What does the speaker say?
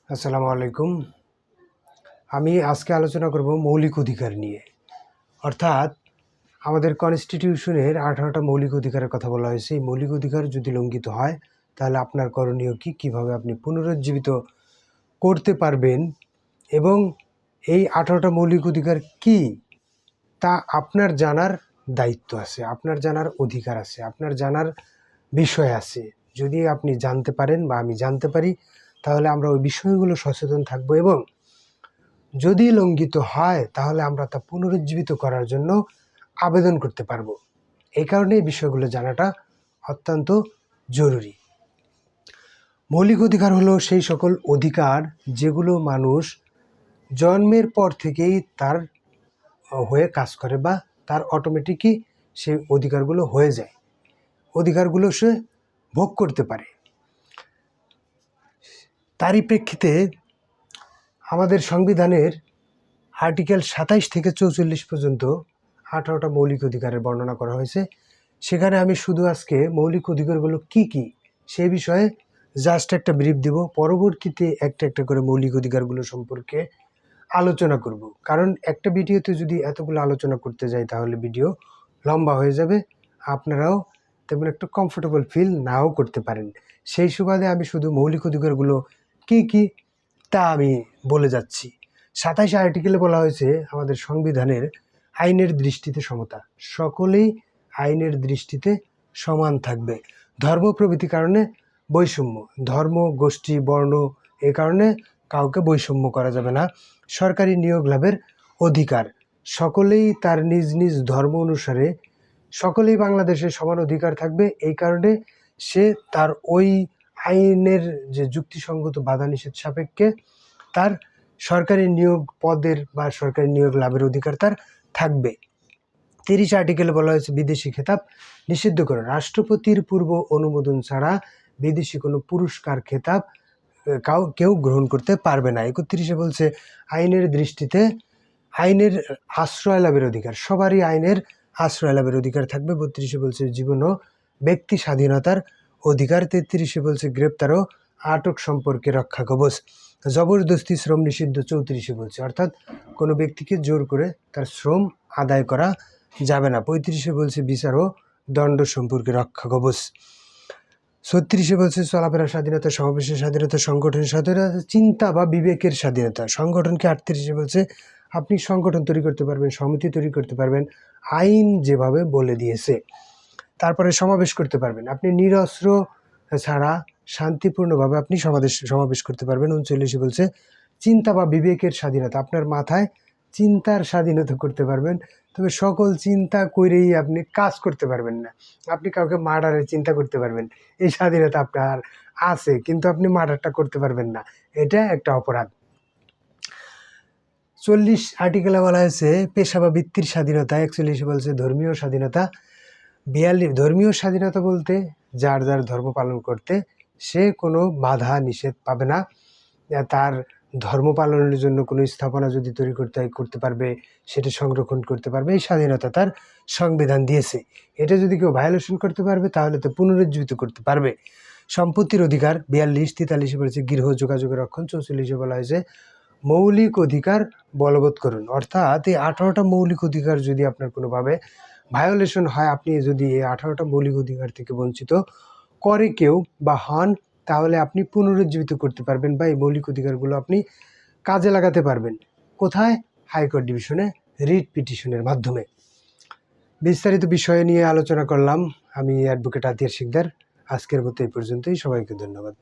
আসসালামু আলাইকুম। আমি আজকে আলোচনা করব মৌলিক অধিকার নিয়ে। অর্থাৎ আমাদের কনস্টিটিউশনের 18টা মৌলিক অধিকারের কথা বলা হয়েছে। এই মৌলিক অধিকার যদি লঙ্ঘিত হয় তাহলে আপনার করণীয় কী, কীভাবে আপনি পুনরুজ্জীবিত করতে পারবেন এবং এই 18টা মৌলিক অধিকার কী তা আপনার জানার দায়িত্ব আছে, আপনার জানার অধিকার আছে, আপনার জানার বিষয় আছে। যদি আপনি জানতে পারেন বা আমি জানতে পারি তাহলে আমরা ওই বিষয়গুলো সচেতন থাকবো এবং যদি লঙ্ঘিত হয় তাহলে আমরা তা পুনরুজ্জীবিত করার জন্য আবেদন করতে পারবো। এই কারণে এই বিষয়গুলো জানাটা অত্যন্ত জরুরি। মৌলিক অধিকার হলো সেই সকল অধিকার যেগুলো মানুষ জন্মের পর থেকেই তার হয়ে কাজ করে বা তার অটোমেটিকই সেই অধিকারগুলো হয়ে যায়, অধিকারগুলো সে ভোগ করতে পারে। তারই প্রেক্ষিতে আমাদের সংবিধানের আর্টিকেল 27 থেকে 44 পর্যন্ত 18টা মৌলিক অধিকারের বর্ণনা করা হয়েছে। সেখানে আমি শুধু আজকে মৌলিক অধিকারগুলো কি কি সেই বিষয়ে জাস্ট একটা ব্রিফ দেব। পরবর্তীতে একটা একটা করে মৌলিক অধিকারগুলো সম্পর্কে আলোচনা করব, কারণ একটা ভিডিওতে যদি এতগুলো আলোচনা করতে যাই তাহলে ভিডিও লম্বা হয়ে যাবে, আপনারাও তেমন একটা কমফোর্টেবল ফিল নাও করতে পারেন। সেই সুবাদে আমি শুধু মৌলিক অধিকারগুলো কি কি তা আমি বলে যাচ্ছি। 27 আর্টিকেলে বলা হয়েছে আমাদের সংবিধানের আইনের দৃষ্টিতে সমতা, সকলেই আইনের দৃষ্টিতে সমান থাকবে। ধর্ম প্রভৃতি কারণে বৈষম্য, ধর্ম, গোষ্ঠী, বর্ণ এ কারণে কাউকে বৈষম্য করা যাবে না। সরকারি নিয়োগ লাভের অধিকার, সকলেই তার নিজ নিজ ধর্ম অনুসারে সকলেই বাংলাদেশে সমান অধিকার থাকবে। এই কারণে সে তার ওই আইনের যে যুক্তিসঙ্গত বাধা নিষেধ সাপেক্ষে তার সরকারি নিয়োগ পদের বা সরকারি নিয়োগ লাভের অধিকার তার থাকবে। 30 আর্টিকেলে বলা হয়েছে বিদেশি খেতাব নিষিদ্ধ করে, রাষ্ট্রপতির পূর্ব অনুমোদন ছাড়া বিদেশি কোনো পুরস্কার খেতাব কেউ গ্রহণ করতে পারবে না। 31 বলছে আইনের দৃষ্টিতে আইনের আশ্রয় লাভের অধিকার, সবারই আইনের আশ্রয় লাভের অধিকার থাকবে। 32 বলছে জীবন ও ব্যক্তি স্বাধীনতার অধিকার। 33 বলছে গ্রেপ্তার ও আটক সম্পর্কে রক্ষা কবচ। জবরদস্তি শ্রম নিষিদ্ধ 34 বলছে, অর্থাৎ কোনো ব্যক্তিকে জোর করে তার শ্রম আদায় করা যাবে না। 35 বলছে বিচার ও দণ্ড সম্পর্কে রক্ষা কবচ। 36 বলছে চলাফেরার স্বাধীনতা, সমাবেশের স্বাধীনতা, সংগঠনের স্বাধীনতা, চিন্তা বা বিবেকের স্বাধীনতা। সংগঠনকে 38 বলছে আপনি সংগঠন তৈরি করতে পারবেন, সমিতি তৈরি করতে পারবেন আইন যেভাবে বলে দিয়েছে। তারপরে সমাবেশ করতে পারবেন, আপনি নিরস্ত্র ছাড়া শান্তিপূর্ণভাবে আপনি সমাবেশ করতে পারবেন। 39 বলছে চিন্তা বা বিবেকের স্বাধীনতা, আপনার মাথায় চিন্তার স্বাধীনতা করতে পারবেন, তবে সকল চিন্তা করেই আপনি কাজ করতে পারবেন না। আপনি কাউকে মার্ডারের চিন্তা করতে পারবেন, এই স্বাধীনতা আপনার আছে, কিন্তু আপনি মার্ডারটা করতে পারবেন না, এটা একটা অপরাধ। 40 আর্টিকেলে বলা হয়েছে পেশা বা বৃত্তির স্বাধীনতা। 41 বলছে ধর্মীয় স্বাধীনতা। 42 ধর্মীয় স্বাধীনতা বলতে যার যার ধর্ম পালন করতে সে কোনো বাধা নিষেধ পাবে না, তার ধর্ম পালনের জন্য কোনো স্থাপনা যদি তৈরি করতে হয় করতে পারবে, সেটা সংরক্ষণ করতে পারবে, এই স্বাধীনতা তার সংবিধান দিয়েছে। এটা যদি কেউ ভায়োলেশন করতে পারবে তাহলে তো পুনরুজ্জীবিত করতে পারবে। সম্পত্তির অধিকার 42। 43 বলেছে গৃহ যোগাযোগের রক্ষণ। 44 বলা হয়েছে মৌলিক অধিকার বলবৎ করুন, অর্থাৎ এই 18টা মৌলিক অধিকার যদি আপনার কোনোভাবে ভায়োলেশন হয়, আপনি যদি এই 18টা মৌলিক অধিকার থেকে বঞ্চিত করে কেউ বা হন, তাহলে আপনি পুনরুজ্জীবিত করতে পারবেন বা এই মৌলিক অধিকারগুলো আপনি কাজে লাগাতে পারবেন। কোথায়? হাইকোর্ট ডিভিশনে রিট পিটিশনের মাধ্যমে। বিস্তারিত বিষয় নিয়ে আলোচনা করলাম আমি অ্যাডভোকেট আতিয়ার শিকদার। আজকের মতো এই পর্যন্তই, সবাইকে ধন্যবাদ।